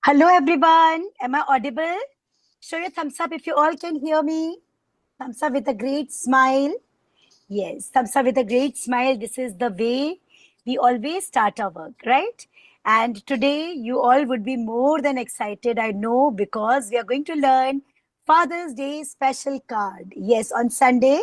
Hello, everyone. Am I audible? Show your thumbs up if you all can hear me. Thumbs up with a great smile. Yes, thumbs up with a great smile. This is the way we always start our work, right? And today you all would be more than excited, I know, because we are going to learn Father's Day special card. Yes, on Sunday,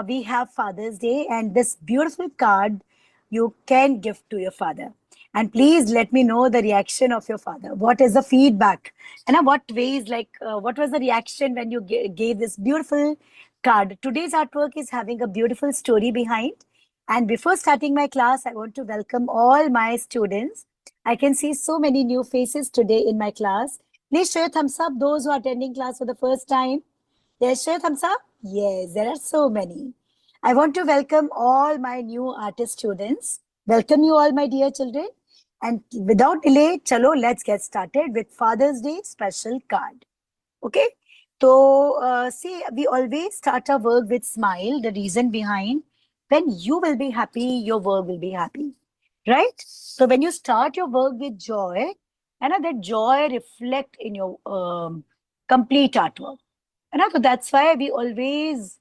we have Father's Day, and this beautiful card you can give to your father. And please let me know the reaction of your father. What is the feedback? And what ways, what was the reaction when you gave this beautiful card? Today's artwork is having a beautiful story behind. And before starting my class, I want to welcome all my students. I can see so many new faces today in my class. Please show your thumbs up, those who are attending class for the first time. Yes, show your thumbs up. Yes, there are so many. I want to welcome all my new artist students. Welcome you all, my dear children. And without delay, chalo, let's get started with Father's Day special card. Okay? So, see, we always start our work with smile. The reason behind, when you will be happy, your work will be happy. Right? So, when you start your work with joy, and that joy reflect in your complete artwork. So that's why we always,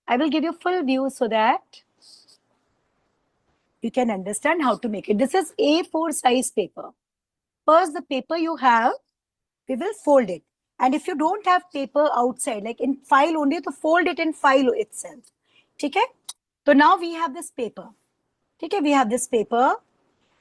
I will give you full view so that you can understand how to make it. This is A4 size paper. First, the paper you have, we will fold it. And if you don't have paper outside, like in file only, to fold it in file itself. Okay? So now we have this paper. Okay, we have this paper.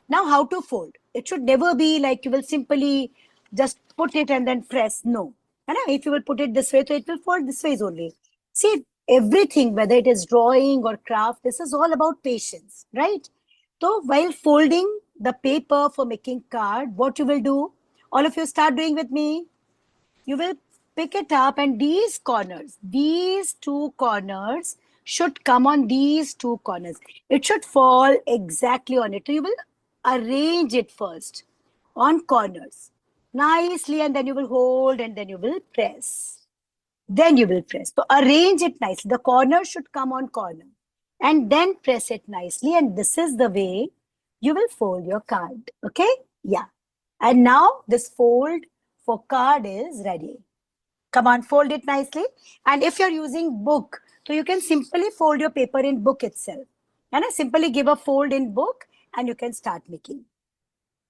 Now how to fold? It should never be like you will simply just put it and then press. No. And if you will put it this way, so it will fold this way only. See, everything, whether it is drawing or craft, this is all about patience, right? So while folding the paper for making card, what you will do? All of you start doing with me. You will pick it up, and these two corners should come on these two corners. It should fall exactly on it. So you will arrange it first on corners nicely, and then you will hold, and then you will press. Then you will press. So arrange it nicely. The corner should come on corner, and then press it nicely. And this is the way you will fold your card. Okay? Yeah. And now this fold for card is ready. Come on, fold it nicely. And if you're using book, so you can simply fold your paper in book itself. And I simply give a fold in book, and you can start making.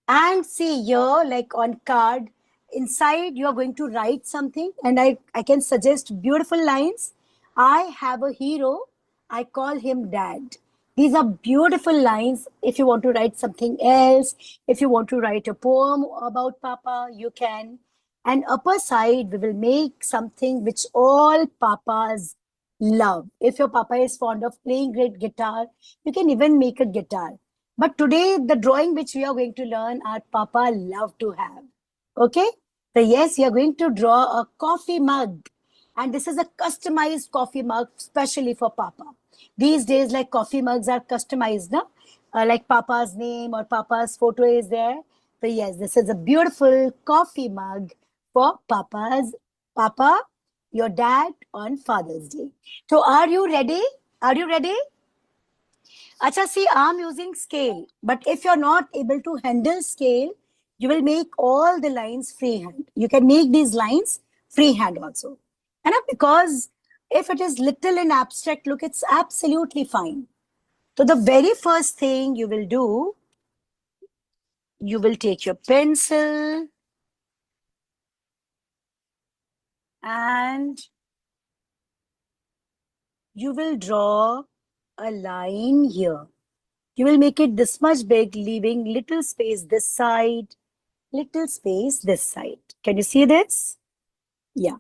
And see here, like on card, inside you are going to write something, and I can suggest beautiful lines. I have a hero, I call him Dad. These are beautiful lines. If you want to write something else, if you want to write a poem about Papa, you can. And upper side, we will make something which all papas love. If your papa is fond of playing great guitar, you can even make a guitar. But today, the drawing which we are going to learn, our papa love to have. Okay? So yes, we are going to draw a coffee mug. And this is a customized coffee mug, specially for papa. These days, like coffee mugs are customized, no? Like papa's name or papa's photo is there. So yes, this is a beautiful coffee mug for papa, your dad on Father's Day. So are you ready? Are you ready? Acha, see, I'm using scale, but if you're not able to handle scale, you will make all the lines freehand. You can make these lines freehand also. And because if it is little in abstract look, it's absolutely fine. So the very first thing you will do, you will take your pencil and you will draw a line here. You will make it this much big, leaving little space this side, little space this side. Can you see this? Yeah.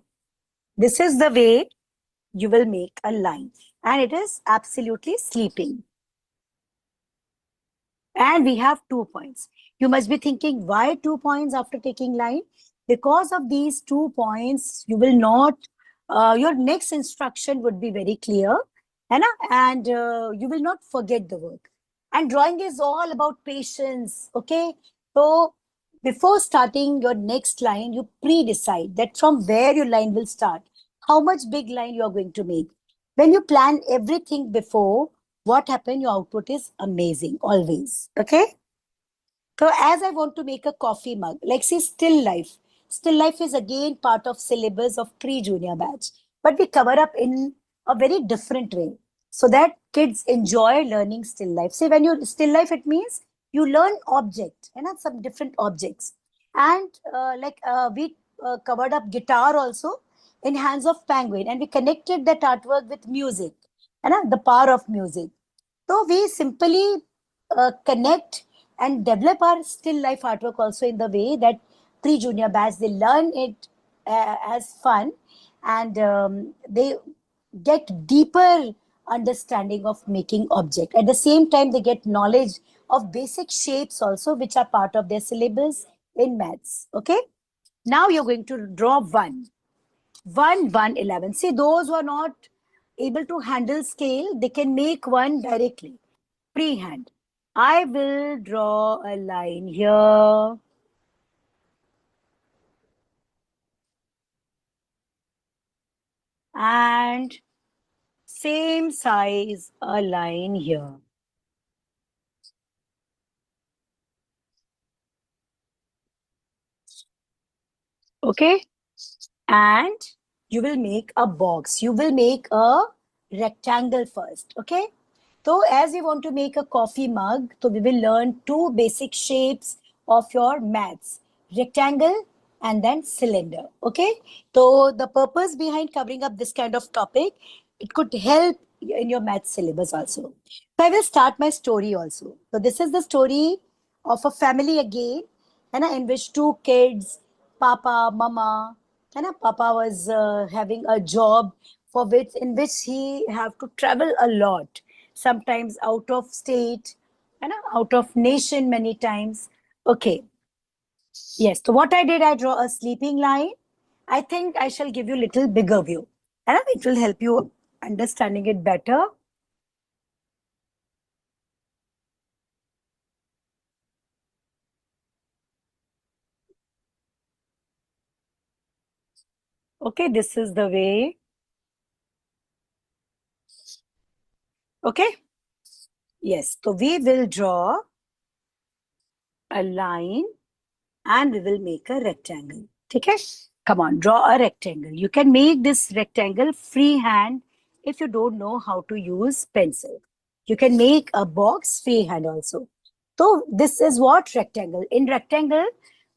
This is the way you will make a line. And it is absolutely sleeping. And we have 2 points. You must be thinking, why 2 points after taking line? Because of these 2 points, you will not, your next instruction would be very clear. And you will not forget the work. And drawing is all about patience. Okay. So before starting your next line, you pre-decide that from where your line will start, how much big line you are going to make. When you plan everything before, what happened? Your output is amazing always. Okay. So as I want to make a coffee mug, like say still life. Still life is again part of syllabus of pre-junior batch, but we cover up in a very different way so that kids enjoy learning still life. Say when you still life, it means you learn object and not some different objects. And we covered up guitar also in hands of penguin, and we connected that artwork with music and the power of music. So we simply connect and develop our still life artwork also in the way that pre-junior batch, they learn it as fun, and they get deeper understanding of making object. At the same time, they get knowledge of basic shapes also, which are part of their syllabus in maths. Okay. Now you're going to draw 11. See, those who are not able to handle scale, they can make one directly, freehand. I will draw a line here. And same size a line here. Okay. And you will make a box. You will make a rectangle first. Okay. So as we want to make a coffee mug, so we will learn two basic shapes of your maths, rectangle and then cylinder. Okay. So the purpose behind covering up this kind of topic, it could help in your maths syllabus also. So I will start my story also. So this is the story of a family again, and in which two kids, Papa, Mama, and Papa was having a job for which in which he have to travel a lot, sometimes out of state, and out of nation many times. Okay, yes. So what I did, I draw a sleeping line. I think I shall give you little bigger view, and it will help you understanding it better. Okay, this is the way. Okay, yes. So we will draw a line and we will make a rectangle. Okay? Come on, draw a rectangle. You can make this rectangle freehand if you don't know how to use pencil. You can make a box freehand also. So this is what rectangle. In rectangle,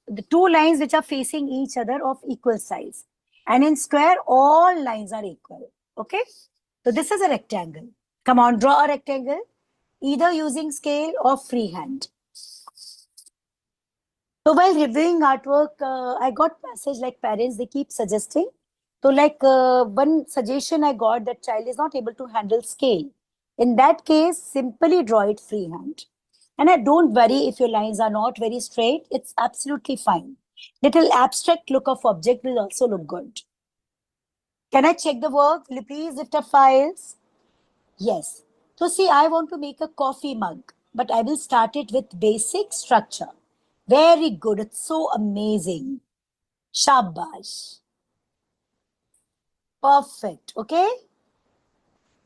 the two lines which are facing each other of equal size. And in square, all lines are equal. Okay? So this is a rectangle. Come on, draw a rectangle either using scale or freehand. So while reviewing artwork, I got message like parents, they keep suggesting. So one suggestion I got, that child is not able to handle scale. In that case, simply draw it freehand. And I don't worry if your lines are not very straight. It's absolutely fine. Little abstract look of object will also look good. Can I check the work? Will you please lift up files? Yes. So see, I want to make a coffee mug, but I will start it with basic structure. Very good. It's so amazing. Shabash. Perfect. Okay.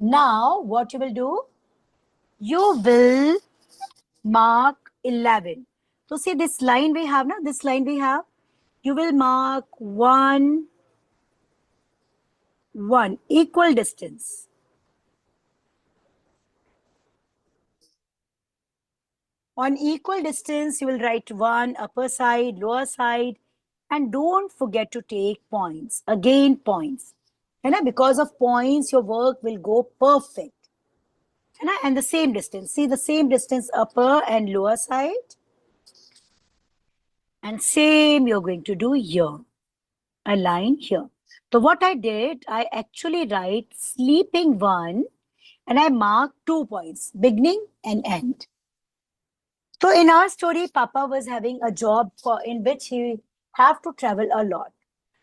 Now, what you will do? You will mark 11. So see this line we have now, this line we have. You will mark 1, 1, equal distance. On equal distance, you will write 1 upper side, lower side, and don't forget to take points. Again, points. And because of points, your work will go perfect. And the same distance. See the same distance upper and lower side. And same you're going to do here. A line here. So what I did, I actually write sleeping 1 and I mark 2 points, beginning and end. So in our story, Papa was having a job in which he have to travel a lot.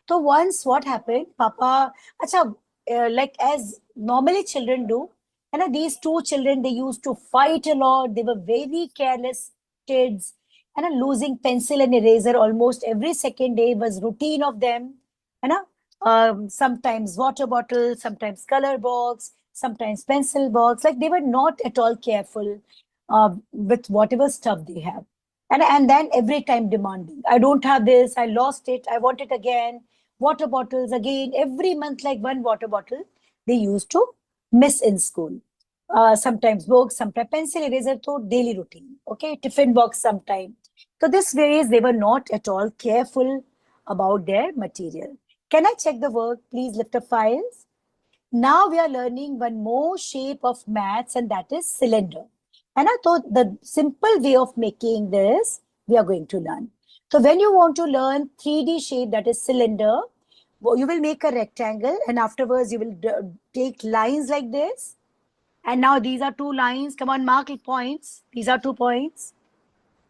So once what happened, Papa, acha, like as normally children do, and these two children, they used to fight a lot. They were very careless kids, and losing pencil and eraser almost every second day was routine of them. And sometimes water bottle, sometimes color box, sometimes pencil box. Like they were not at all careful with whatever stuff they have. And then every time demanding, I don't have this, I lost it, I want it again. Water bottles again, every month, like one water bottle they used to miss in school. Sometimes books, sometimes pencil, eraser, so daily routine. Okay, tiffin box sometime. So this ways they were not at all careful about their material. Can I check the work? Please lift up files. Now we are learning one more shape of maths, and that is cylinder. And I thought the simple way of making this, we are going to learn. So when you want to learn 3D shape, that is cylinder, you will make a rectangle, and afterwards you will take lines like this. And now these are two lines. Come on, mark points. These are 2 points.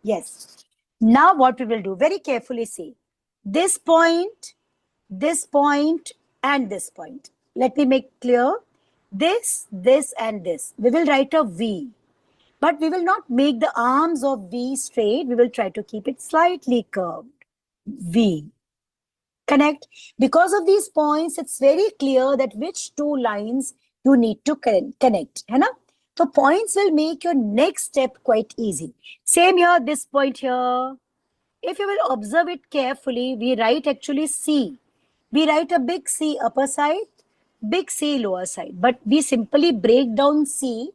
Yes. Now what we will do, very carefully see. This point, and this point. Let me make clear. This, and this. We will write a V. But we will not make the arms of V straight. We will try to keep it slightly curved. V. Connect. Because of these points, it's very clear that which two lines you need to connect. Hai na? So points will make your next step quite easy. Same here, this point here. If you will observe it carefully, we write actually C. We write a big C upper side, big C lower side. But we simply break down C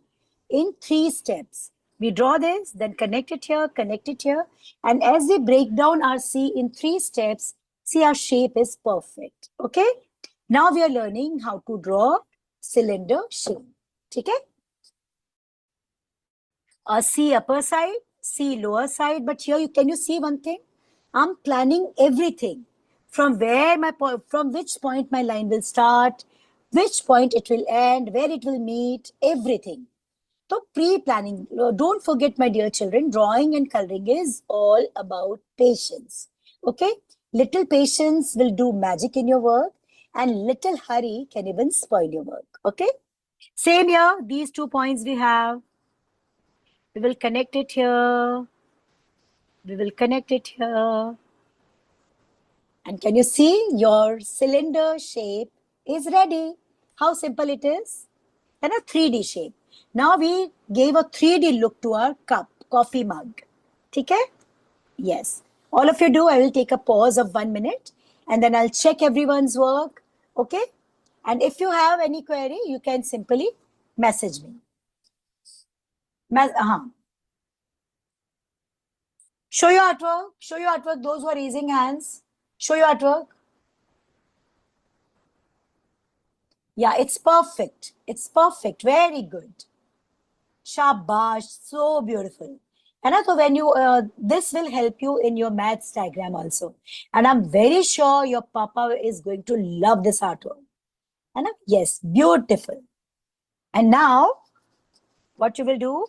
in 3 steps. We draw this, then connect it here, and as we break down our C in 3 steps, see our shape is perfect. Okay? Now we are learning how to draw cylinder shape. Okay? A C upper side, C lower side, but here can you see one thing? I'm planning everything from from which point my line will start, which point it will end, where it will meet, everything. So pre-planning, don't forget, my dear children, drawing and coloring is all about patience. Okay? Little patience will do magic in your work, and little hurry can even spoil your work. Okay? Same here, these 2 points we have. We will connect it here. We will connect it here. And can you see your cylinder shape is ready? How simple it is? And a 3D shape. Now we gave a 3D look to our cup, coffee mug. Okay? Yes. All of you do. I will take a pause of 1 minute and then I'll check everyone's work. Okay? And if you have any query, you can simply message me. Show your artwork. Show your artwork. Those who are raising hands, show your artwork. Yeah, it's perfect. It's perfect. Very good. Shabash. So beautiful. And so when you, this will help you in your maths diagram also. And I'm very sure your papa is going to love this artwork. And yes, beautiful. And now, what you will do?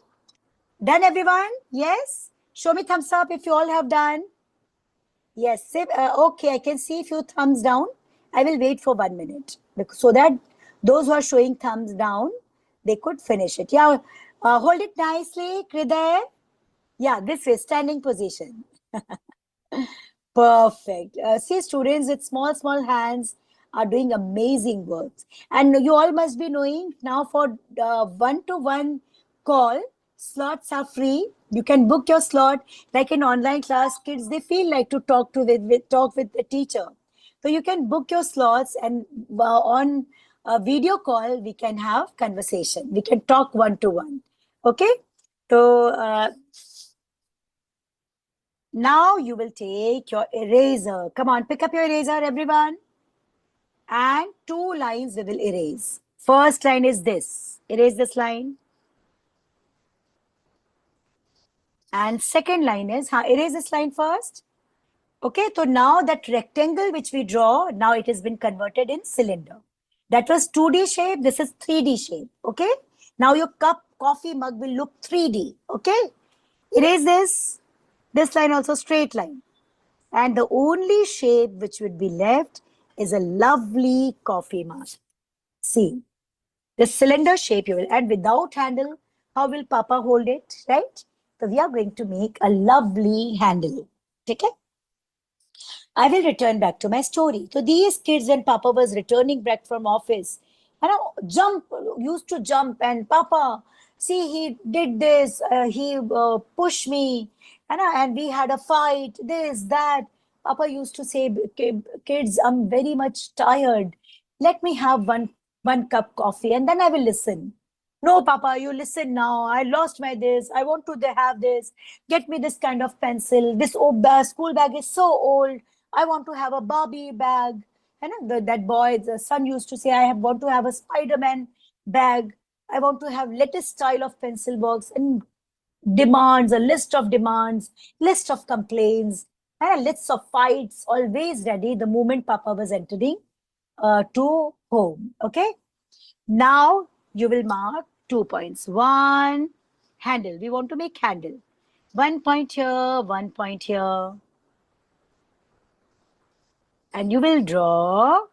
Done, everyone? Yes? Show me thumbs up if you all have done. Yes. Okay, I can see a few thumbs down. I will wait for 1 minute so that those who are showing thumbs down, they could finish it. Yeah. Hold it nicely, Kriday. Yeah, this way, standing position. Perfect. See, students with small hands are doing amazing work. And you all must be knowing now for one-to-one call, slots are free. You can book your slot. Like in online class, kids, they feel like to talk with the teacher. So you can book your slots, and on a video call, we can have conversation. We can talk one-to-one. Okay? So now you will take your eraser. Come on, pick up your eraser, everyone. And 2 lines we will erase. First line is this. Erase this line. And second line is, erase this line first. Okay, so now that rectangle which we draw, now it has been converted in cylinder. That was 2D shape. This is 3D shape. Okay. Now your cup, coffee mug will look 3D. Okay. Erase this. This line also straight line. And the only shape which would be left is a lovely coffee mug. See, the cylinder shape you will add without handle. How will Papa hold it, right? So we are going to make a lovely handle. Okay? I will return back to my story. So these kids, when Papa was returning back from office, used to jump, and Papa, see, he did this, he pushed me, And we had a fight, this, that. Papa used to say, Kids, I'm very much tired. Let me have one cup coffee and then I will listen." "No, Papa, you listen now. I lost my this. I want to have this. Get me this kind of pencil. This school bag is so old. I want to have a Barbie bag." That boy, the son used to say, want to have a Spider-Man bag. I want to have latest style of pencil box, and demands, a list of demands, list of complaints, and a list of fights, always ready the moment Papa was entering to home. Okay. Now you will mark 2 points. One, handle. We want to make handle. 1 point here, 1 point here. And you will draw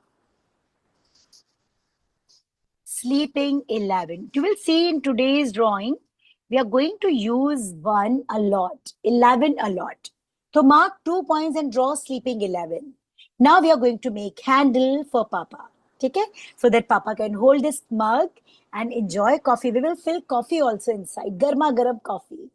sleeping 11. You will see in today's drawing, we are going to use 1 a lot, 11 a lot. So mark 2 points and draw sleeping 11. Now we are going to make handle for Papa. Okay? So that Papa can hold this mug and enjoy coffee. We will fill coffee also inside. Garma garam coffee.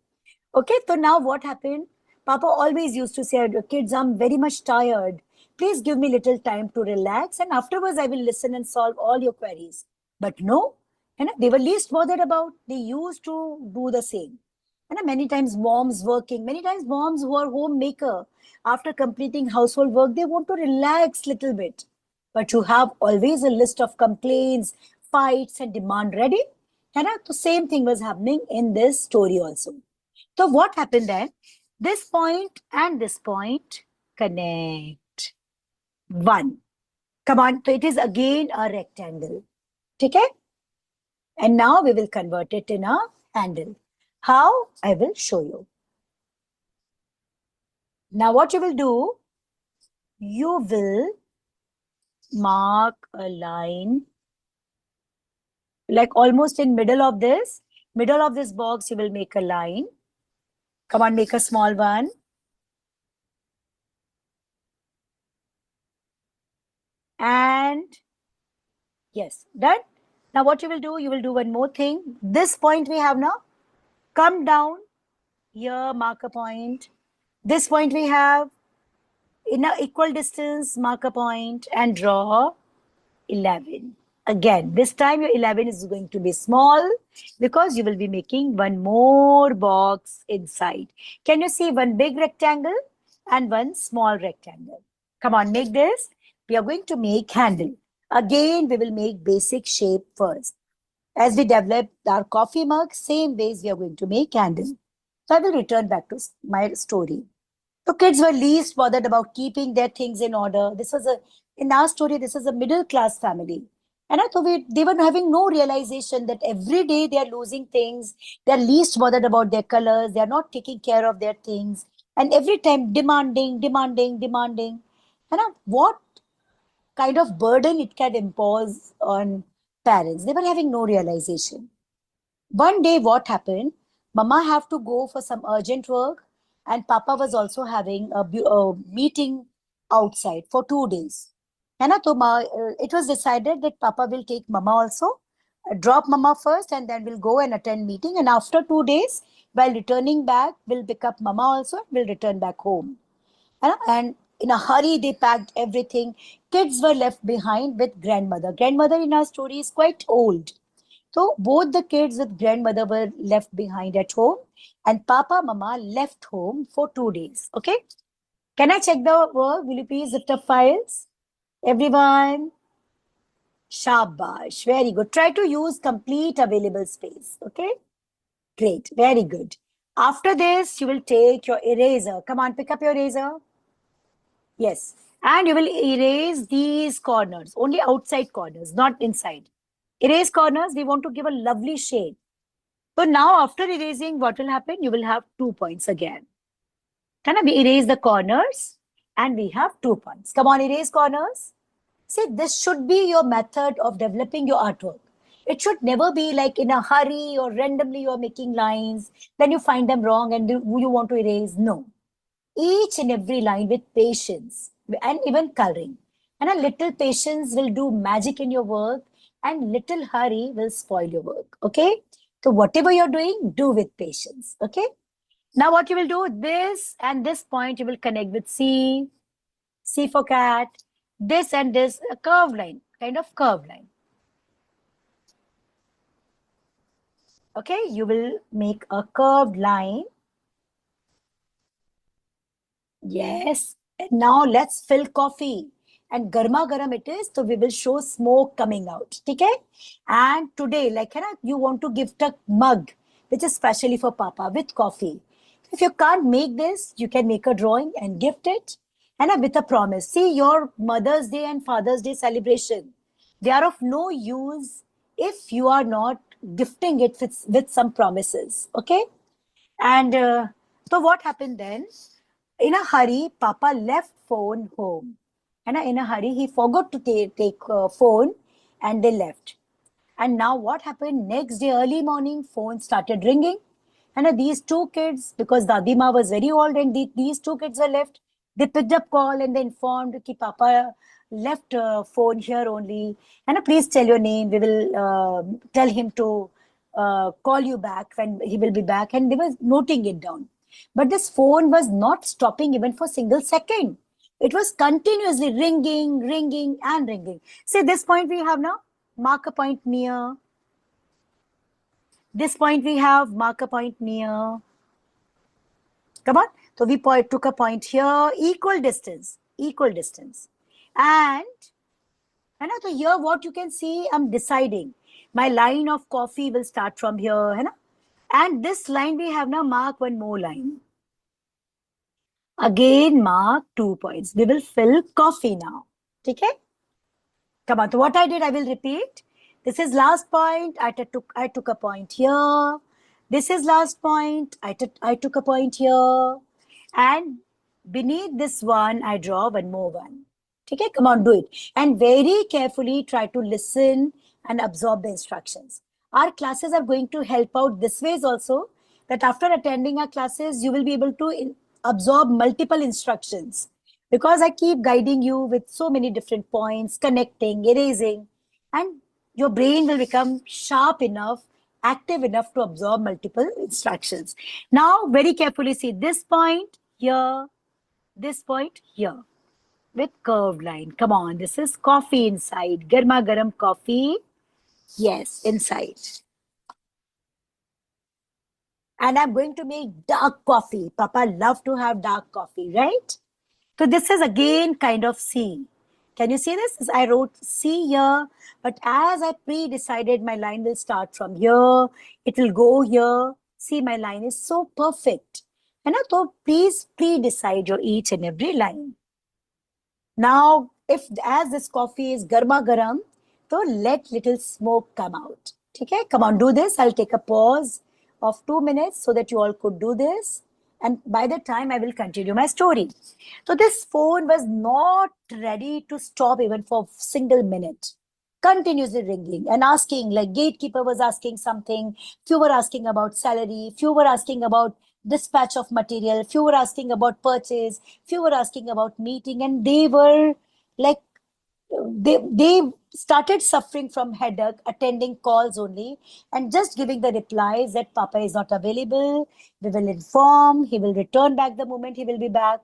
Okay, so now what happened? Papa always used to say, "Kids, I'm very much tired. Please give me little time to relax, and afterwards I will listen and solve all your queries." But no, they were least bothered about. They used to do the same. Many times moms working, many times moms who are homemaker, after completing household work, they want to relax little bit. But you have always a list of complaints, fights, and demand ready. The same thing was happening in this story also. So what happened then? This point and this point connect. 1. Come on. So it is again a rectangle. Okay? And now we will convert it in a handle. How? I will show you. Now what you will do, you will mark a line like almost in middle of this box, you will make a line. Come on, make a small one. And yes, done. Now what you will do one more thing. This point we have now. Come down here, mark a point. This point we have in an equal distance, mark a point and draw 11. Again, this time your 11 is going to be small because you will be making one more box inside. Can you see one big rectangle and one small rectangle? Come on, make this. We are going to make handle. Again, we will make basic shape first. As we develop our coffee mug, same ways we are going to make handle. So I will return back to my story. So kids were least bothered about keeping their things in order. In our story, this is a middle class family. And I thought they were having no realization that every day they are losing things. They are least bothered about their colors. They are not taking care of their things. And every time demanding. And what kind of burden it can impose on parents? They were having no realization. One day, what happened? Mama have to go for some urgent work, and Papa was also having a meeting outside for 2 days. It was decided that Papa will take Mama also, drop Mama first, and then we'll go and attend meeting. And after 2 days, while returning back, we'll pick up Mama also and we'll return back home. And in a hurry, they packed everything. Kids were left behind with grandmother. Grandmother in our story is quite old. So both the kids with grandmother were left behind at home, and Papa, Mama left home for 2 days. Okay. Can I check the work? Will you please lift up files? Everyone. Shabash. Very good. Try to use complete available space. Okay. Great. Very good. After this, you will take your eraser. Come on, pick up your eraser. Yes. And you will erase these corners, only outside corners, not inside. Erase corners, we want to give a lovely shade. So now after erasing, what will happen? You will have 2 points again. Can we erase the corners? And we have 2 points. Come on, erase corners. See, this should be your method of developing your artwork. It should never be like in a hurry or randomly you're making lines, then you find them wrong and you want to erase. No. Each and every line with patience and even coloring. And a little patience will do magic in your work, and little hurry will spoil your work. Okay. So whatever you're doing, do with patience. Okay. Now what you will do, this and this point you will connect with C, C for cat, this and this, a curved line, kind of curved line. Okay, you will make a curved line. Yes. And now let's fill coffee. And garma garam it is, so we will show smoke coming out. Okay? And today, like you want to gift a mug, which is specially for Papa with coffee. If you can't make this, you can make a drawing and gift it. And with a promise. See, your Mother's Day and Father's Day celebration, they are of no use if you are not gifting it with some promises. Okay? And so what happened then? In a hurry, Papa left phone home. And in a hurry, he forgot to take phone and they left. And now what happened? Next day, early morning, phone started ringing. And these two kids, because Dadima was very old and these two kids were left, they picked up call and they informed that Papa left phone here only. And please tell your name. We will tell him to call you back when he will be back. And they were noting it down. But this phone was not stopping even for a single second. It was continuously ringing, ringing, and ringing. See, this point we have now. Mark a point near. This point we have, mark a point near. Come on. So we took a point here, equal distance. And so here what you can see, I'm deciding. My line of coffee will start from here. And this line we have now, mark one more line. Again, mark 2 points. We will fill coffee now. Okay? Come on. So what I did, I will repeat. This is last point. I took a point here. This is last point. I took a point here. And beneath this one, I draw one more one. Okay, come on, do it. And very carefully try to listen and absorb the instructions. Our classes are going to help out this ways also, that after attending our classes, you will be able to absorb multiple instructions. Because I keep guiding you with so many different points, connecting, erasing, and your brain will become sharp enough, active enough to absorb multiple instructions. Now, very carefully see this point here, this point here with curved line. Come on, this is coffee inside. Garma garam coffee. Yes, inside. And I'm going to make dark coffee. Papa love to have dark coffee, right? So this is again kind of C. Can you see this? I wrote C here, but as I pre-decided my line will start from here, it will go here. See, my line is so perfect. And so please pre-decide your each and every line. Now, as this coffee is garma garam, so let little smoke come out. Okay, come on, do this. I'll take a pause of 2 minutes so that you all could do this. And by the time I will continue my story. So this phone was not ready to stop even for a single minute. Continuously ringing and asking, like gatekeeper was asking something, few were asking about salary, few were asking about dispatch of material, few were asking about purchase, few were asking about meeting, and they were like, they started suffering from headache, attending calls only, and just giving the replies that Papa is not available, we will inform, he will return back the moment he will be back.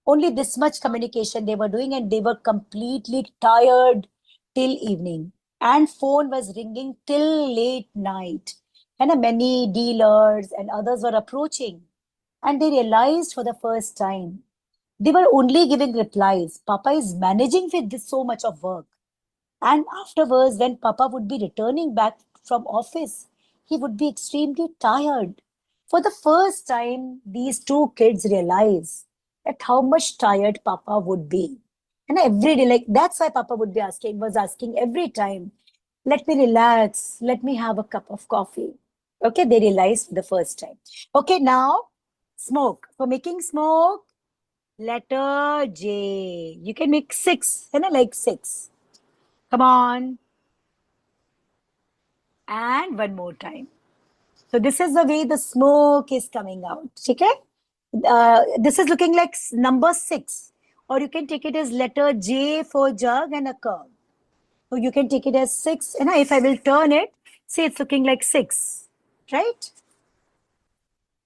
Only this much communication they were doing, and they were completely tired till evening. And phone was ringing till late night. And many dealers and others were approaching. And they realized for the first time, they were only giving replies. Papa is managing with this so much of work. And afterwards, when Papa would be returning back from office, he would be extremely tired. For the first time, these two kids realized that how much tired Papa would be. And every day, like that's why Papa would be was asking every time, let me relax, let me have a cup of coffee. Okay, they realized for the first time. Okay, now smoke. For making smoke, letter J. You can make 6, like 6. Come on. And one more time. So this is the way the smoke is coming out. Okay? This is looking like number 6. Or you can take it as letter J for jug and a curve. So you can take it as 6. And if I will turn it, see it's looking like 6. Right?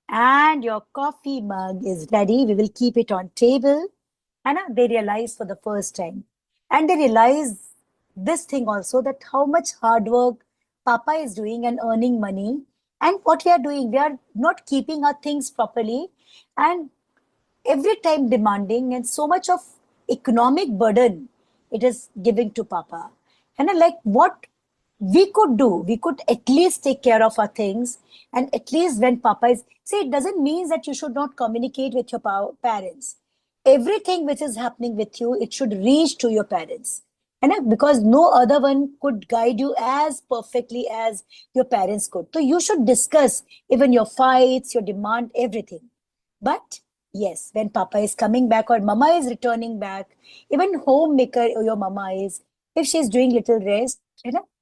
And your coffee mug is ready. We will keep it on table. And they realize for the first time. And they realize this thing also, that how much hard work Papa is doing and earning money. And what we are doing, we are not keeping our things properly. And every time demanding, and so much of economic burden it is giving to Papa. And like what we could do, we could at least take care of our things. And at least when Papa is, see, it doesn't mean that you should not communicate with your parents. Everything which is happening with you, it should reach to your parents. And because no other one could guide you as perfectly as your parents could. So you should discuss even your fights, your demand, everything. But yes, when Papa is coming back or Mama is returning back, even homemaker your Mama is, if she's doing little rest,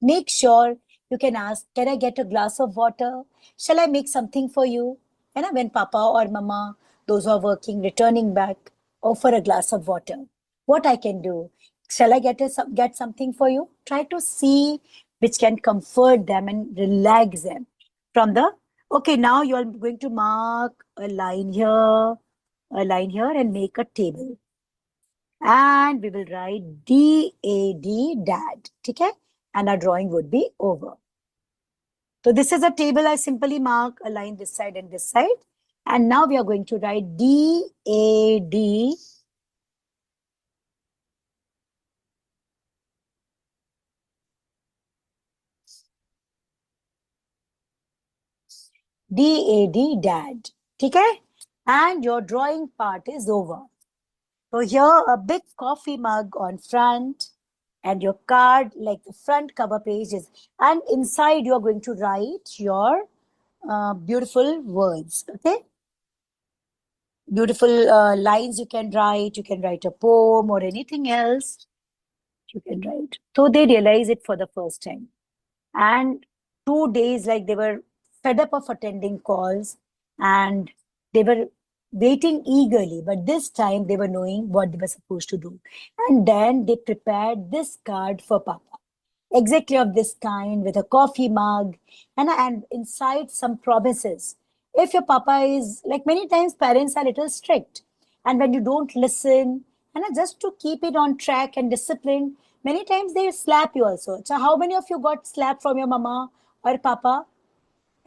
make sure you can ask, can I get a glass of water? Shall I make something for you? When Papa or Mama, those who are working, returning back, offer a glass of water. What I can do? Shall I get something for you? Try to see which can comfort them and relax them from the. Okay, now you are going to mark a line here, and make a table. And we will write DAD, dad. Okay? And our drawing would be over. So this is a table. I simply mark a line this side and this side. And now we are going to write DAD. DAD, dad. Okay? And your drawing part is over. So here a big coffee mug on front, and your card, like the front cover page is, and inside you are going to write your beautiful words. Okay? Beautiful lines you can write. You can write a poem or anything else you can write. So they realize it for the first time. And 2 days, like they were fed up of attending calls, and they were waiting eagerly. But this time they were knowing what they were supposed to do. And then they prepared this card for Papa. Exactly of this kind, with a coffee mug, and inside some promises. If your Papa is, like many times parents are little strict, and when you don't listen, and just to keep it on track and discipline, many times they slap you also. So how many of you got slapped from your mama or papa?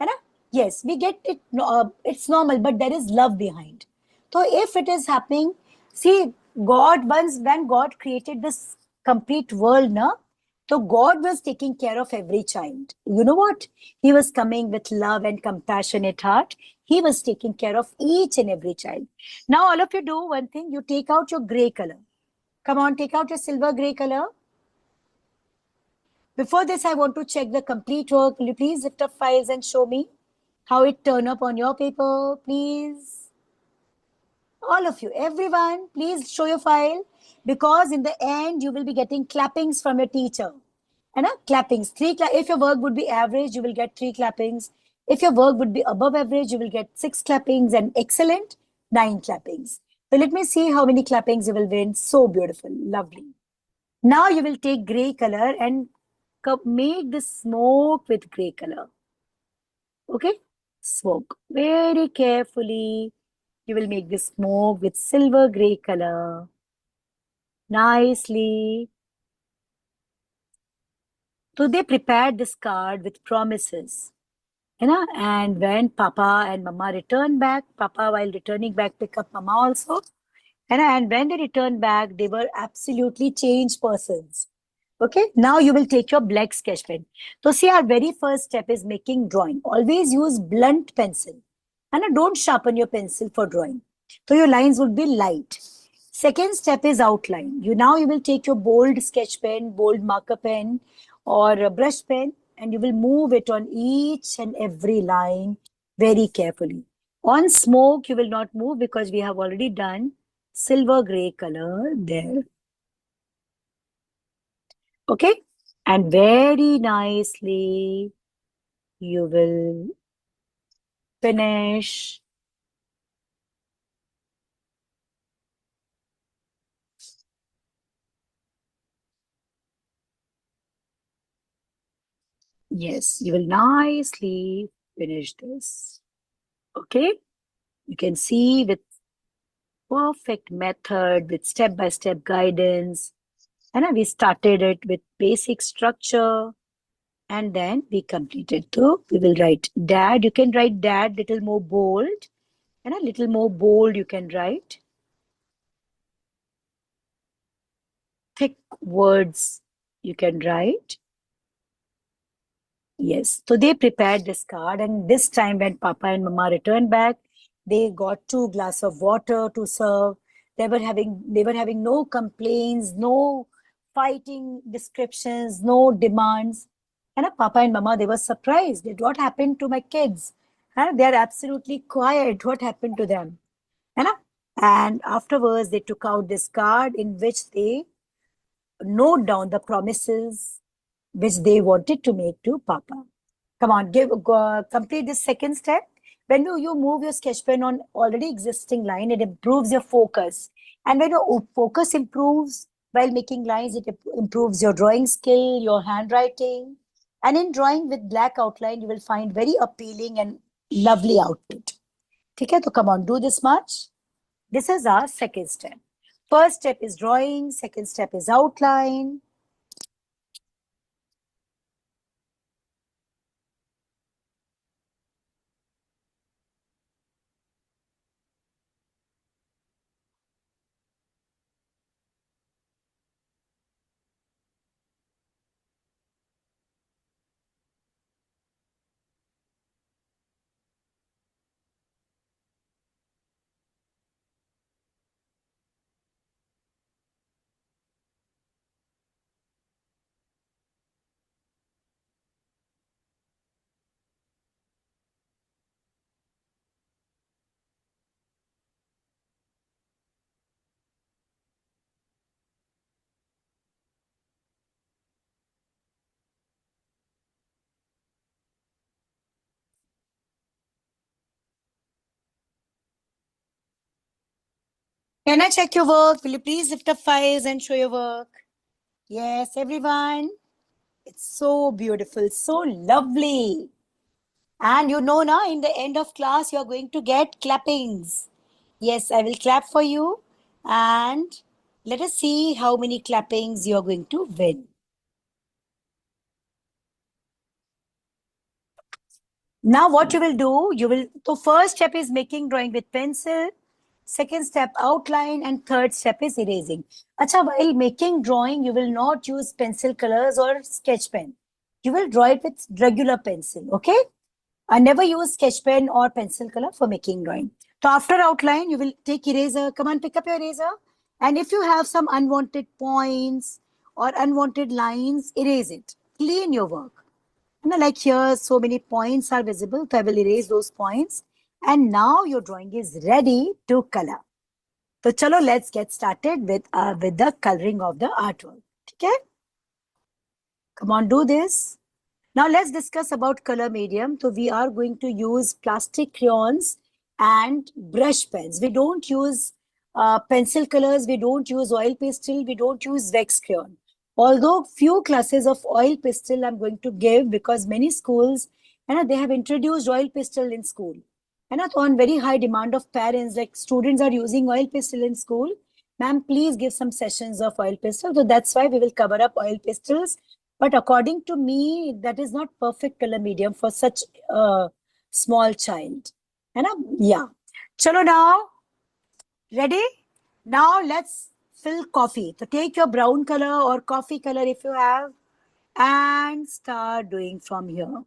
है ना? Yes, we get it. It's normal, but there is love behind. So if it is happening, see, God, once when God created this complete world, na, so God was taking care of every child. You know what? He was coming with love and compassionate heart. He was taking care of each and every child. Now, all of you do one thing. You take out your gray color. Come on, take out your silver gray color. Before this, I want to check the complete work. Will you please lift up files and show me how it turn up on your paper, please? All of you, everyone, please show your file, because in the end, you will be getting clappings from your teacher. And clappings, if your work would be average, you will get 3 clappings. If your work would be above average, you will get 6 clappings, and excellent, 9 clappings. So let me see how many clappings you will win. So beautiful, lovely. Now you will take gray color and make the smoke with gray color. Okay? Smoke. Very carefully, you will make the smoke with silver gray color. Nicely. So they prepared this card with promises. And when Papa and Mama return back, Papa, while returning back, pick up Mama also. And when they return back, they were absolutely changed persons. Okay, now you will take your black sketch pen. So see, our very first step is making drawing. Always use blunt pencil. And don't sharpen your pencil for drawing. So your lines would be light. Second step is outline. You will take your bold sketch pen, bold marker pen, or a brush pen, and you will move it on each and every line very carefully. On smoke, you will not move because we have already done silver gray color there. Okay? And very nicely, you will finish. Yes, you will nicely finish this. Okay? You can see with perfect method, with step-by-step guidance. And we started it with basic structure. And then we completed to, we will write dad. You can write dad little more bold. And a little more bold you can write. Thick words you can write. Yes. So they prepared this card, and this time when Papa and Mama returned back, they got 2 glasses of water to serve. They were having no complaints, no fighting descriptions, no demands. And Papa and Mama, they were surprised that what happened to my kids. They are absolutely quiet. What happened to them? And, and afterwards, they took out this card in which they note down the promises which they wanted to make to Papa. Come on, complete this second step. When you move your sketch pen on already existing line, it improves your focus. And when your focus improves while making lines, it improves your drawing skill, your handwriting. And in drawing with black outline, you will find very appealing and lovely output. Okay, so come on, do this much. This is our second step. First step is drawing, second step is outline. Can I check your work? Will you please lift up files and show your work? Yes, everyone. It's so beautiful, so lovely. And you know now, in the end of class, you're going to get clappings. Yes, I will clap for you. And let us see how many clappings you're going to win. Now what you will do, so first step is making drawing with pencil. Second step, outline, and third step is erasing. Acha, while making drawing, you will not use pencil colors or sketch pen. You will draw it with regular pencil, okay? I never use sketch pen or pencil color for making drawing. So after outline, you will take eraser. Come on, pick up your eraser. And if you have some unwanted points or unwanted lines, erase it. Clean your work. And like here, so many points are visible. So I will erase those points. And now your drawing is ready to color. So chalo, let's get started with the coloring of the artwork. Okay? Come on, do this. Now let's discuss about color medium. So we are going to use plastic crayons and brush pens. We don't use pencil colors. We don't use oil pastel. We don't use wax crayon. Although few classes of oil pastel I'm going to give because many schools, they have introduced oil pastel in school. And on very high demand of parents, like students are using oil pastel in school. Ma'am, please give some sessions of oil pastel. So that's why we will cover up oil pastels. But according to me, that is not perfect color medium for such a small child. Yeah. Chalo now. Ready? Now let's fill coffee. So take your brown color or coffee color if you have and start doing from here.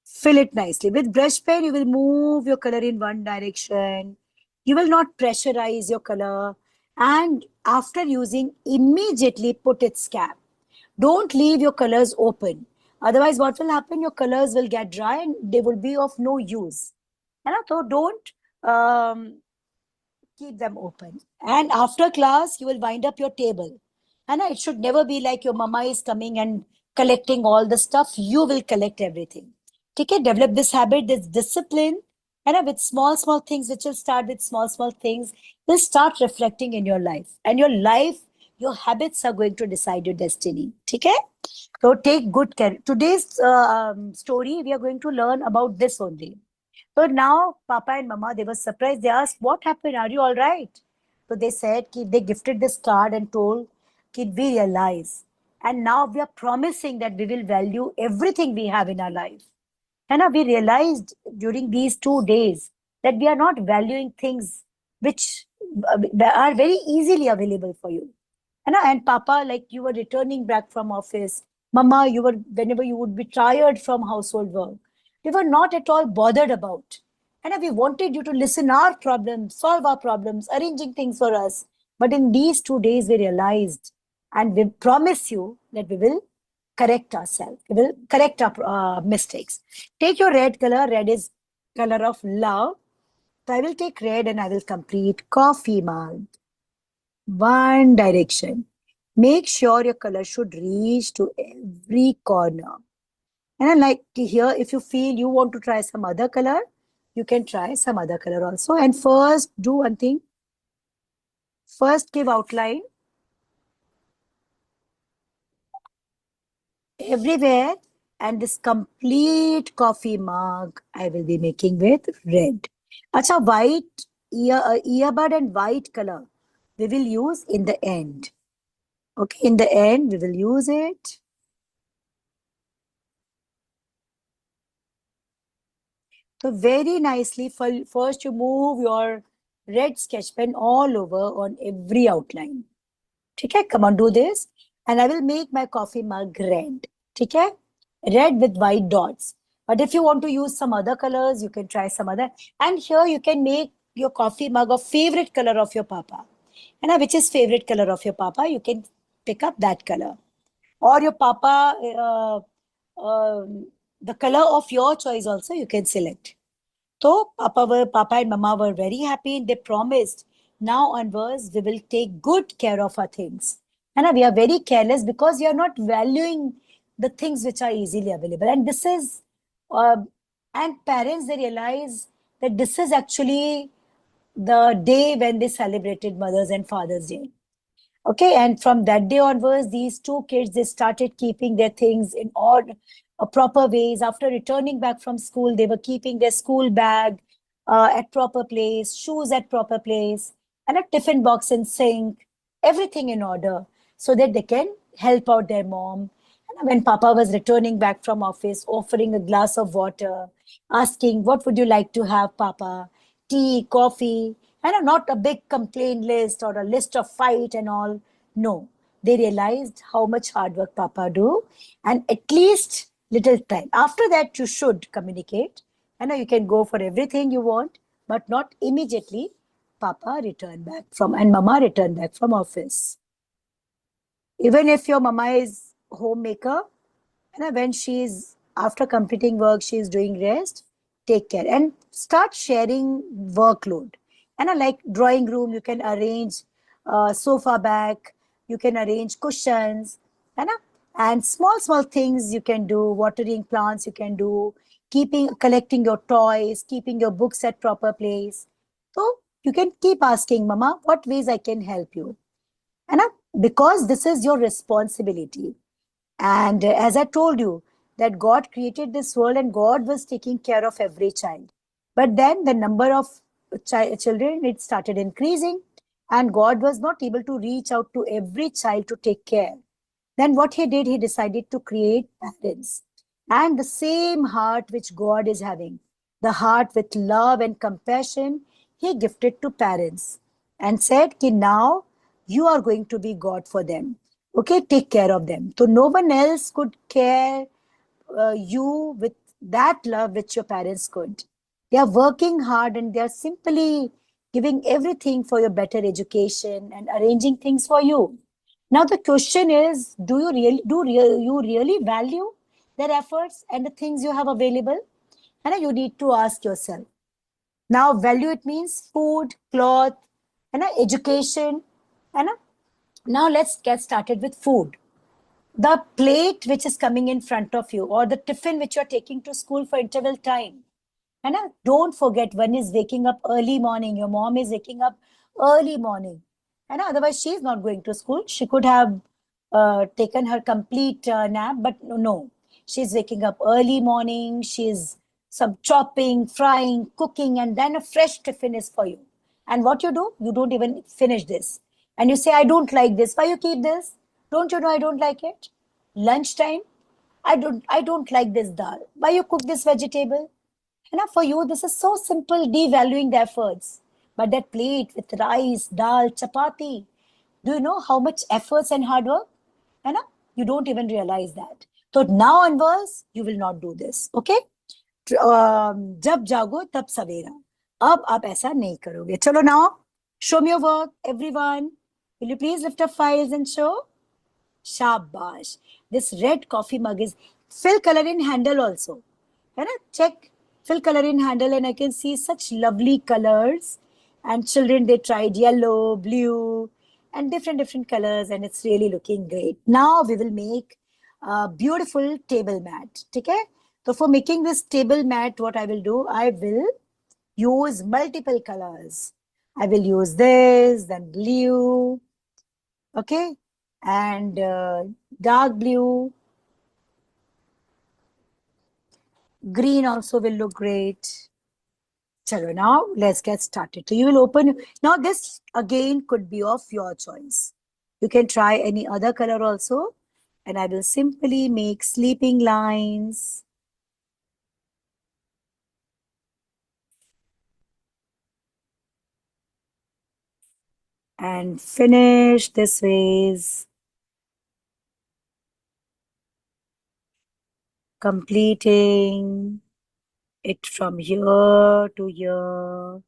Fill it nicely. With brush pen, you will move your color in one direction. You will not pressurize your color. And after using, immediately put its cap. Don't leave your colors open. Otherwise, what will happen? Your colors will get dry and they will be of no use. So don't keep them open. And after class, you will wind up your table. And it should never be like your mama is coming and collecting all the stuff. You will collect everything. Okay, develop this habit, this discipline. And with small things, which will start with small things, will start reflecting in your life. And your life, your habits are going to decide your destiny. Okay? So take good care. Today's story, we are going to learn about this only. So now Papa and Mama, they were surprised. They asked, what happened? Are you all right? So they said, ki, they gifted this card and told, kid, we realize. And now we are promising that we will value everything we have in our life. And we realized during these 2 days that we are not valuing things which are very easily available for you. And Papa, like you were returning back from office, Mama, you were whenever you would be tired from household work, we were not at all bothered about. And we wanted you to listen our problems, solve our problems, arranging things for us. But in these 2 days, we realized and we promise you that we will correct ourselves. We will correct our mistakes. Take your red color. Red is color of love. So I will take red and I will complete coffee mug. One direction. Make sure your color should reach to every corner. And I like to hear if you feel you want to try some other color, you can try some other color also. And first, do one thing. First, give outline everywhere. And this complete coffee mug I will be making with red. Acha, white earbud and white color we will use in the end. Okay, in the end, we will use it. So very nicely, first you move your red sketch pen all over on every outline. Okay, come on, do this. And I will make my coffee mug red. Okay, red with white dots. But if you want to use some other colors, you can try some other. And here you can make your coffee mug of favorite color of your papa. And which is favorite color of your papa, you can pick up that color. Or your papa, the color of your choice also you can select. So Papa and Mama were very happy. They promised now onwards we will take good care of our things. And we are very careless because we are not valuing the things which are easily available. And this is, and parents, they realize that this is actually the day when they celebrated Mother's and Father's Day. Okay, and from that day onwards, these two kids, they started keeping their things in odd, proper ways. After returning back from school, they were keeping their school bag at proper place, shoes at proper place, and a tiffin box and sink, everything in order, so that they can help out their mom. And when Papa was returning back from office, offering a glass of water, asking, "What would you like to have, Papa? Tea, coffee?" And not a big complaint list or a list of fight and all. No, they realized how much hard work Papa do, and at least little time. After that, you should communicate. And you can go for everything you want, but not immediately. Papa return back from and Mama return back from office. Even if your mama is homemaker, and when she's after completing work, she's doing rest, take care and start sharing workload. And like drawing room, you can arrange sofa back, you can arrange cushions, and and small things you can do. Watering plants you can do, keeping collecting your toys, keeping your books at proper place. So you can keep asking, Mama, what ways I can help you, and because this is your responsibility. And as I told you, that God created this world and God was taking care of every child. But then the number of children, it started increasing, and God was not able to reach out to every child to take care. Then what he did, he decided to create parents. And the same heart which God is having, the heart with love and compassion, he gifted to parents and said, Ki now you are going to be God for them. Okay, take care of them. So no one else could care you with that love which your parents could. They are working hard and they are simply giving everything for your better education and arranging things for you. Now the question is, you really value their efforts and the things you have available? And you need to ask yourself. Now value, it means food, cloth, and education. And now let's get started with food. The plate which is coming in front of you, or the tiffin which you're taking to school for interval time. And don't forget, one is waking up early morning. Your mom is waking up early morning. And otherwise, she's not going to school. She could have taken her complete nap, but no. She's waking up early morning. She's some chopping, frying, cooking, and then a fresh tiffin is for you. And what you do, you don't even finish this. And you say, I don't like this. Why you keep this? Don't you know I don't like it? Lunchtime, I don't like this dal. Why you cook this vegetable? You know, for you, this is so simple, devaluing the efforts. But that plate with rice, dal, chapati, do you know how much efforts and hard work? You know, you don't even realize that. So now onwards, you will not do this. Okay? जब जागो तब सवेरा. अब आप ऐसा नहीं करोगे. चलो now, show me your work, everyone. Will you please lift up files and show? Shabash. This red coffee mug is fill color in handle also. है ना? Check fill color in handle and I can see such lovely colors. And children, they tried yellow, blue, and different colors, and it's really looking great. Now we will make a beautiful table mat. Okay? So for making this table mat, what I will do, I will use multiple colors. I will use this, then blue, okay, and dark blue, green also will look great. Chalo, now let's get started. So you will open, now this again could be of your choice. You can try any other color also, and I will simply make sleeping lines. And finish this ways, completing it from here to here.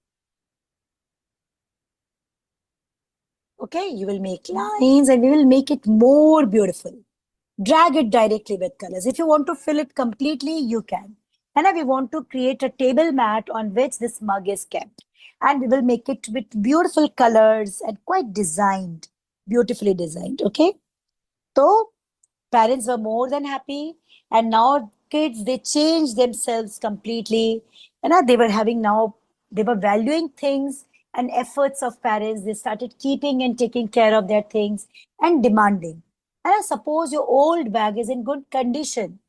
Okay, you will make lines and we will make it more beautiful. Drag it directly with colors. If you want to fill it completely, you can. And now we want to create a table mat on which this mug is kept. And we will make it with beautiful colors and quite designed, beautifully designed. Okay. So parents were more than happy. And now kids, they changed themselves completely. And now they were having now, they were valuing things and efforts of parents. They started keeping and taking care of their things and demanding. And I suppose your old bag is in good condition,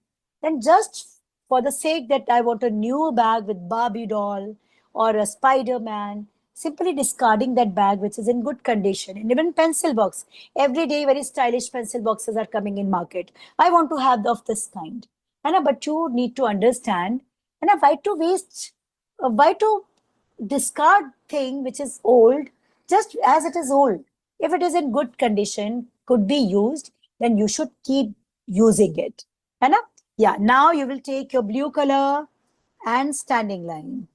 then just for the sake that I want a new bag with Barbie doll or a Spider-Man, simply discarding that bag which is in good condition. And even pencil box. Every day, very stylish pencil boxes are coming in market. I want to have of this kind. But you need to understand, why to waste, why to discard thing which is old just as it is old. If it is in good condition, could be used, then you should keep using it. है ना? Yeah, now you will take your blue color and standing line.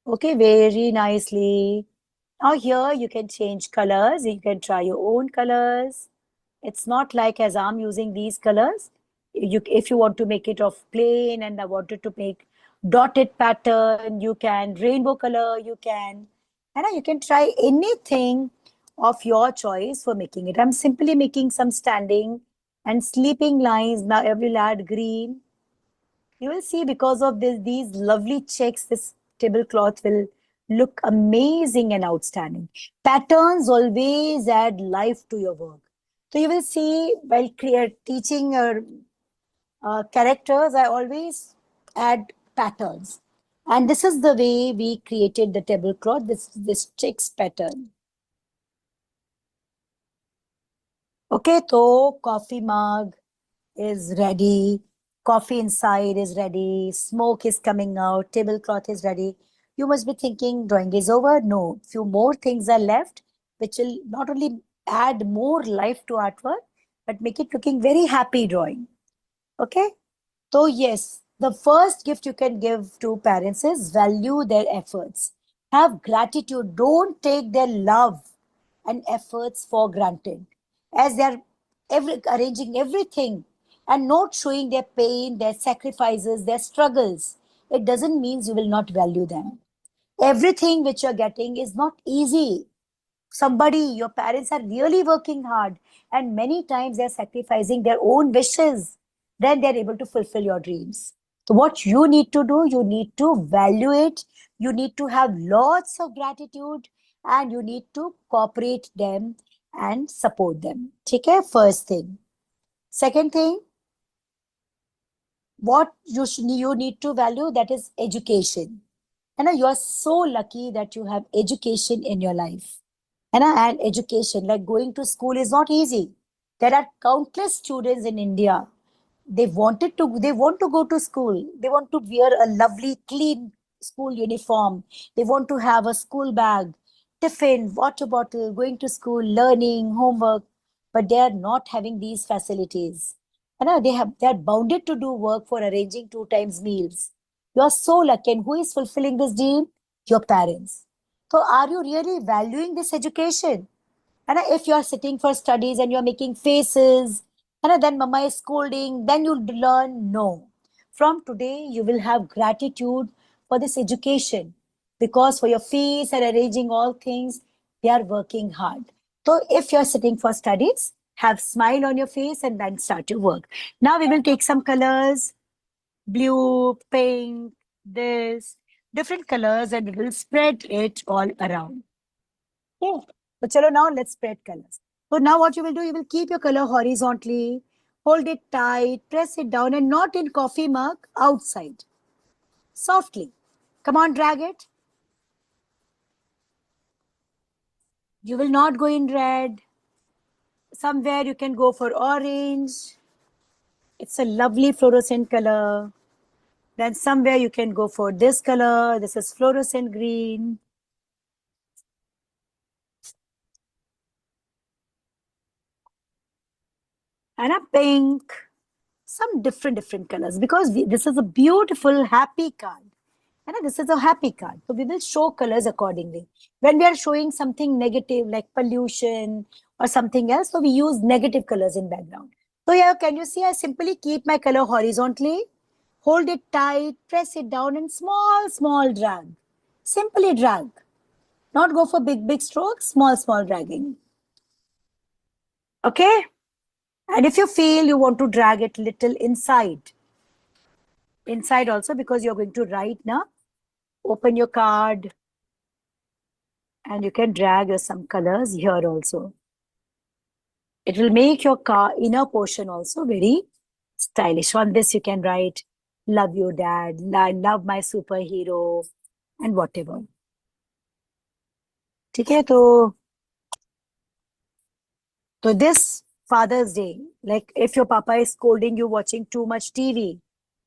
Okay, very nicely. Now here you can change colors. You can try your own colors. It's not like as I'm using these colors. If you want to make it of plain and I wanted to make dotted pattern, you can rainbow color, you can. And you can try anything of your choice for making it. I'm simply making some standing and sleeping lines. Now I will add green. You will see because of these lovely checks, this tablecloth will look amazing and outstanding. Patterns always add life to your work. So you will see while teaching characters, I always add patterns. And this is the way we created the tablecloth, this checks pattern. Okay, so coffee mug is ready, coffee inside is ready, smoke is coming out, tablecloth is ready. You must be thinking drawing is over. No, few more things are left, which will not only add more life to artwork, but make it looking very happy drawing. Okay. So yes, the first gift you can give to parents is value their efforts. Have gratitude. Don't take their love and efforts for granted. As they're arranging everything and not showing their pain, their sacrifices, their struggles, it doesn't mean you will not value them. Everything which you're getting is not easy. Somebody, your parents are really working hard, and many times they're sacrificing their own wishes. Then they're able to fulfill your dreams. So, what you need to do, you need to value it, you need to have lots of gratitude, and you need to cooperate them and support them. Okay, first thing. Second thing, what you need to value, that is education. And you are so lucky that you have education in your life. And education, like going to school, is not easy. There are countless students in India. They want to go to school. They want to wear a lovely, clean school uniform. They want to have a school bag, tiffin, water bottle, going to school, learning, homework, but they are not having these facilities. They are bounded to do work for arranging 2 times meals. You are so lucky. And who is fulfilling this dream? Your parents. So are you really valuing this education? And if you are sitting for studies and you're making faces, and then mama is scolding, then you learn no. From today, you will have gratitude for this education, because for your fees and arranging all things, they are working hard. So if you're sitting for studies, have smile on your face and then start your work. Now we will take some colors, blue, pink, this, different colors, and we will spread it all around. Okay. So chalo, now let's spread colors. So now what you will do, you will keep your color horizontally, hold it tight, press it down, and not in coffee mug, outside. Softly. Come on, drag it. You will not go in red. Somewhere you can go for orange. It's a lovely fluorescent color. Then somewhere you can go for this color. This is fluorescent green. And a pink. Some different colors, because this is a beautiful happy card. And this is a happy card. So we will show colors accordingly. When we are showing something negative like pollution or something else, so we use negative colors in background. So here, can you see, I simply keep my color horizontally, hold it tight, press it down, and small drag. Simply drag. Not go for big strokes, small dragging. Okay? And if you feel you want to drag it little inside also, because you're going to write now, open your card and you can drag some colors here also. It will make your inner portion also very stylish. On this you can write, love you dad, love my superhero, and whatever. Okay, so this Father's Day, like if your papa is scolding you watching too much TV,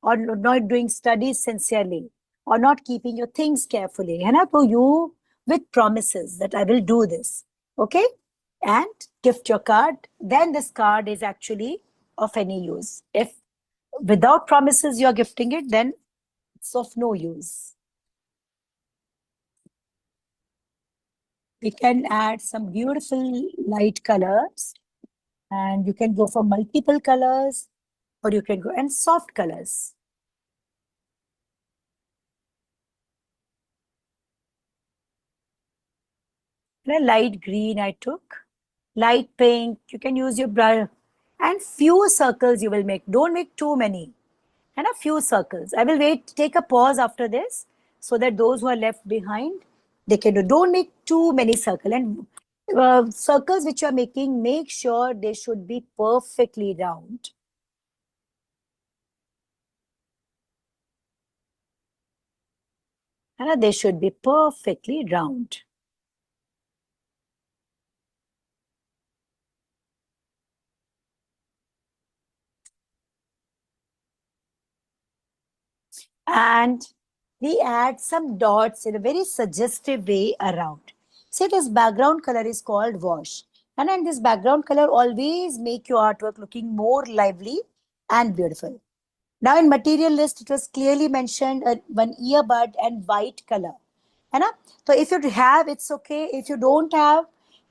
or not doing studies sincerely, or not keeping your things carefully, है ना, तो you with promises that I will do this, okay, and gift your card. Then this card is actually of any use. If without promises you are gifting it, then it's of no use. We can add some beautiful light colors, and you can go for multiple colors, or you can go and soft colors. And a light green I took, light pink, you can use your brush, and few circles you will make. Don't make too many, and a few circles. I will take a pause after this, so that those who are left behind, they can do. Don't make too many circles. And circles which you are making, make sure they should be perfectly round. And they should be perfectly round. And we add some dots in a very suggestive way around. See, this background color is called wash. And then this background color always make your artwork looking more lively and beautiful. Now in material list, it was clearly mentioned one earbud and white color. है ना? So if you have, it's okay. If you don't have,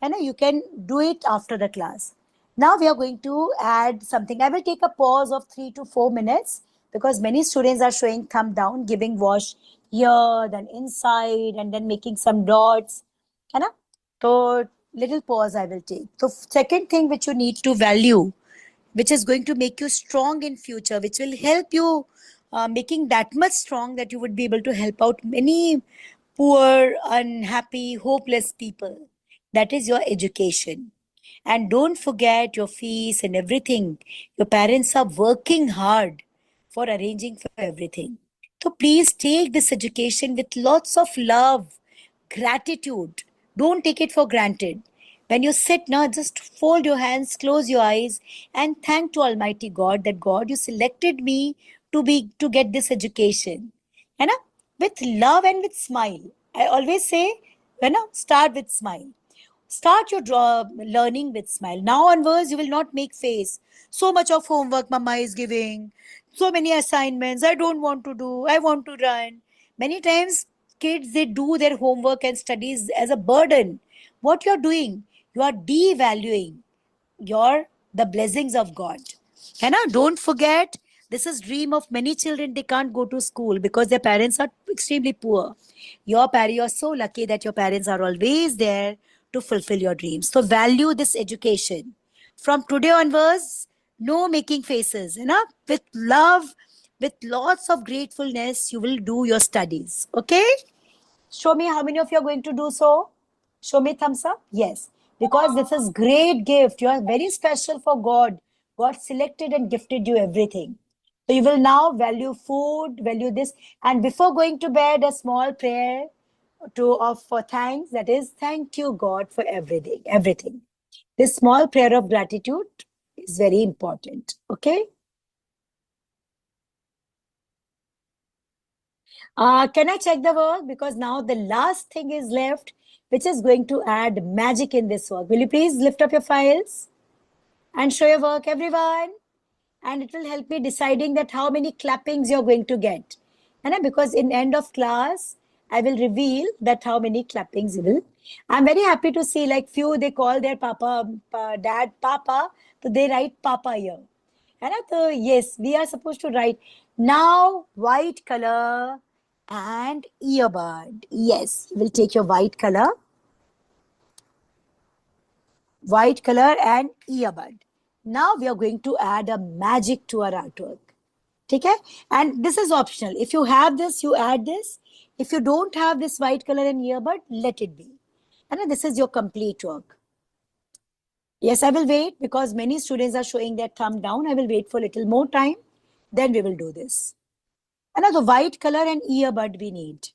है ना, you can do it after the class. Now we are going to add something. I will take a pause of 3 to 4 minutes, because many students are showing thumb down, giving wash here, then inside, and then making some dots. है ना? So little pause I will take. So second thing which you need to value, which is going to make you strong in future, which will help you making that much strong that you would be able to help out many poor, unhappy, hopeless people. That is your education. And don't forget your fees and everything. Your parents are working hard for arranging for everything. So please take this education with lots of love, gratitude. Don't take it for granted. When you sit now, just fold your hands, close your eyes, and thank to Almighty God that God, you selected me to get this education. And with love and with smile. I always say, start with smile. Start your learning with smile. Now onwards, you will not make face. So much of homework mama is giving. So many assignments. I don't want to do. I want to run. Many times, kids, they do their homework and studies as a burden. What you're doing, you are devaluing your the blessings of God. And now don't forget, this is dream of many children. They can't go to school because their parents are extremely poor. You're so lucky that your parents are always there to fulfill your dreams. So value this education. From today onwards, no making faces. With love, with lots of gratefulness, you will do your studies. Okay? Show me how many of you are going to do so. Show me thumbs up. Yes. Because this is great gift. You are very special for God. God selected and gifted you everything. So you will now value food, value this. And before going to bed, a small prayer for thanks. That is, thank you, God, for everything. Everything. This small prayer of gratitude is very important. Okay. Can I check the work? Because now the last thing is left, which is going to add magic in this work. Will you please lift up your files and show your work, everyone? And it will help me deciding that how many clappings you're going to get. And because in end of class, I will reveal that how many clappings you will. I'm very happy to see like few, they call their papa, dad, papa. So they write papa here. And so yes, we are supposed to write now white color and earbud. Yes, you will take your white color and earbud. Now we are going to add a magic to our artwork. Okay? And this is optional. If you have this, you add this. If you don't have this white color and earbud, let it be. And this is your complete work. Yes, I will wait because many students are showing their thumb down. I will wait for a little more time. Then we will do this. Another white color and earbud we need.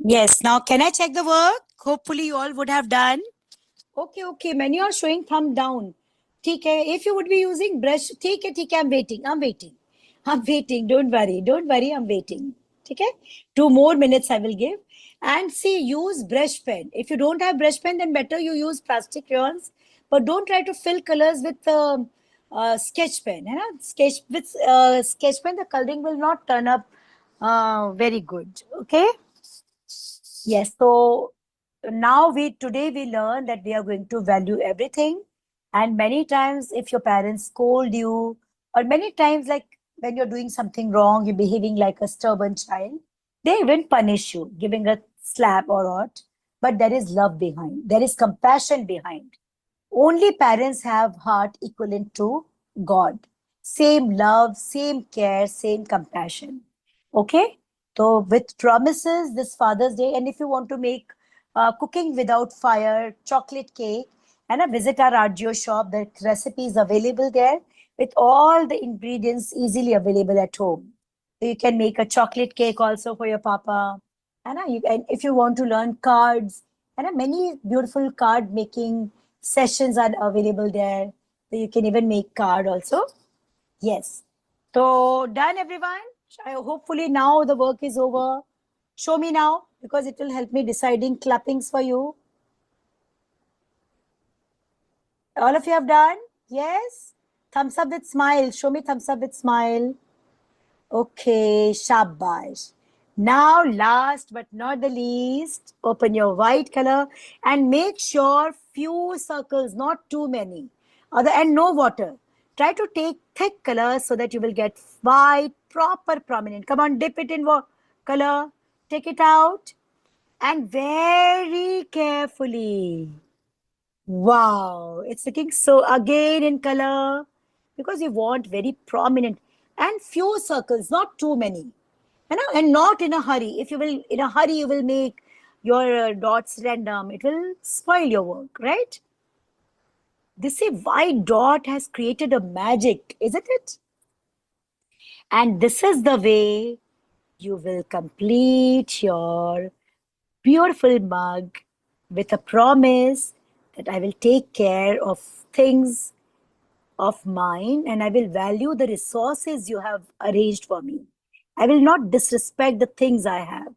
Yes, now can I check the work? Hopefully you all would have done. Okay. Many are showing thumb down. ठीक है. If you would be using brush, ठीक है. I'm waiting. Don't worry. I'm waiting. ठीक है. 2 more minutes I will give. And see, use brush pen. If you don't have brush pen, then better you use plastic crayons. But don't try to fill colors with sketch pen. है ना? Sketch pen, the coloring will not turn up very good. Okay. Yes, so now today we learn that we are going to value everything. And many times if your parents scold you, or many times like when you're doing something wrong, you're behaving like a stubborn child, they even punish you, giving a slap or what. But there is love behind, there is compassion behind. Only parents have heart equivalent to God. Same love, same care, same compassion. Okay? So with promises this Father's Day, and if you want to make cooking without fire, chocolate cake, And visit our Rajio shop. The recipe is available there with all the ingredients easily available at home. So you can make a chocolate cake also for your papa. And if you want to learn cards, many beautiful card making sessions are available there. So you can even make card also. Yes. So done, everyone. Hopefully now the work is over. Show me now because it will help me deciding clappings for you. All of you have done? Yes? Thumbs up with smile. Show me thumbs up with smile. Okay, shabash. Now, last but not the least, open your white color and make sure few circles, not too many. And no water. Try to take thick color so that you will get white, proper, prominent. Come on, dip it in color. Take it out and very carefully. Wow, it's looking so again in color because you want very prominent and few circles, not too many. And not in a hurry. If you will, in a hurry, you will make your dots random. It will spoil your work, right? This white dot has created a magic, isn't it? And this is the way you will complete your beautiful mug with a promise that I will take care of things of mine and I will value the resources you have arranged for me. I will not disrespect the things I have.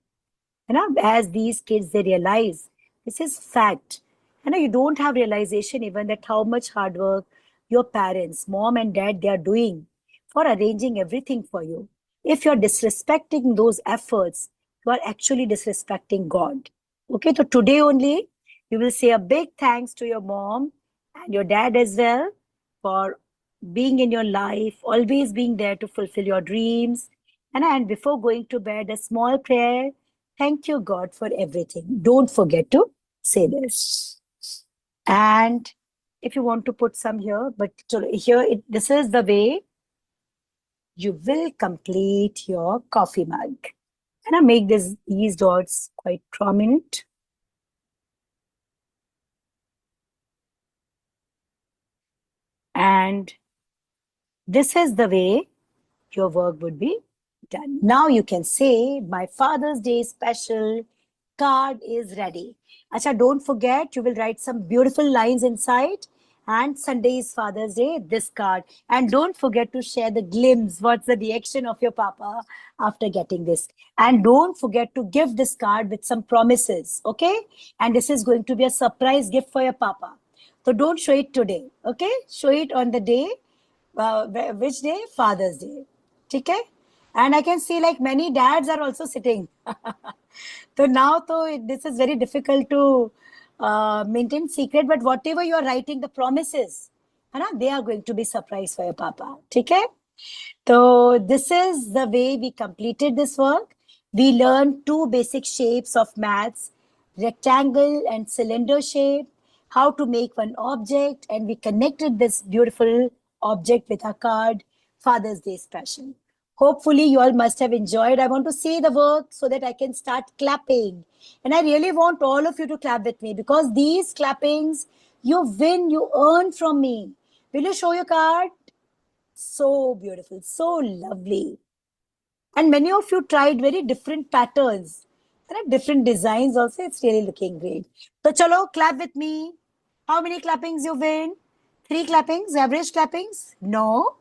As these kids, they realize this is fact. You don't have realization even that how much hard work your parents, mom and dad, they are doing for arranging everything for you. If you're disrespecting those efforts, you are actually disrespecting God. Okay, so today only, you will say a big thanks to your mom and your dad as well for being in your life, always being there to fulfill your dreams. And before going to bed, a small prayer. Thank you, God, for everything. Don't forget to say this. And if you want to put some here, but here, this is the way you will complete your coffee mug. And I make these dots quite prominent. And this is the way your work would be done. Now you can say, my Father's Day special card is ready. Acha, don't forget, you will write some beautiful lines inside. And Sunday is Father's Day, this card. And don't forget to share the glimpse. What's the reaction of your papa after getting this? And don't forget to give this card with some promises, okay? And this is going to be a surprise gift for your papa. So don't show it today, okay? Show it on the day. Which day? Father's Day. Okay? And I can see like many dads are also sitting. So now this is very difficult to maintain secret, but whatever you are writing, the promises, they are going to be surprise for your papa. Okay? So this is the way we completed this work. We learned two basic shapes of maths, rectangle and cylinder shape, how to make one object, and we connected this beautiful object with our card, Father's Day Special. Hopefully you all must have enjoyed. I want to see the work so that I can start clapping. And I really want all of you to clap with me because these clappings, you win, you earn from me. Will you show your card? So beautiful, so lovely. And many of you tried very different patterns and different designs also. It's really looking great. So chalo, clap with me. How many clappings you win? 3 clappings, average clappings? No.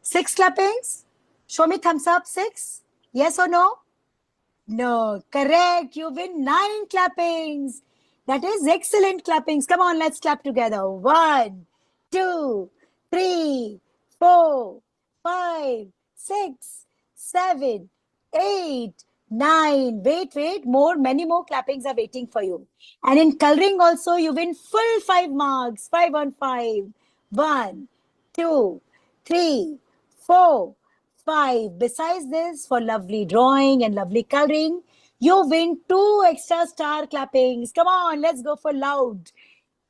6 clappings? Show me thumbs up, 6. Yes or no? No, correct. You win 9 clappings. That is excellent clappings. Come on, let's clap together. 1, 2, 3, 4, 5, 6, 7, 8, 9. Wait. Many more clappings are waiting for you. And in coloring also, you win full 5 marks. 5 on 5. 1, 2, 3, 4, 5. Besides this, for lovely drawing and lovely coloring, you win 2 extra star clappings. Come on, let's go for loud.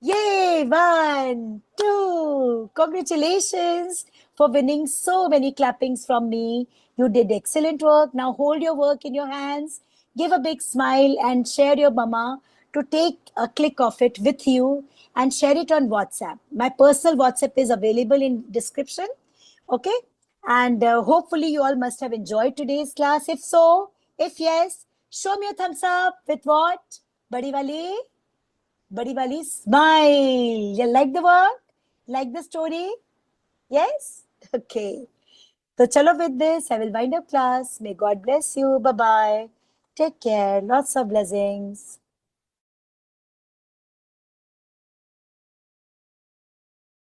Yay! 1, 2. Congratulations for winning so many clappings from me. You did excellent work. Now hold your work in your hands. Give a big smile and share your mama to take a click of it with you. and share it on WhatsApp. My personal WhatsApp is available in description. Okay. And hopefully you all must have enjoyed today's class. If so, if yes, show me a thumbs up with what? Badi wali smile. You like the work? Like the story? Yes? Okay. So chalo with this, I will wind up class. May God bless you. Bye-bye. Take care. Lots of blessings.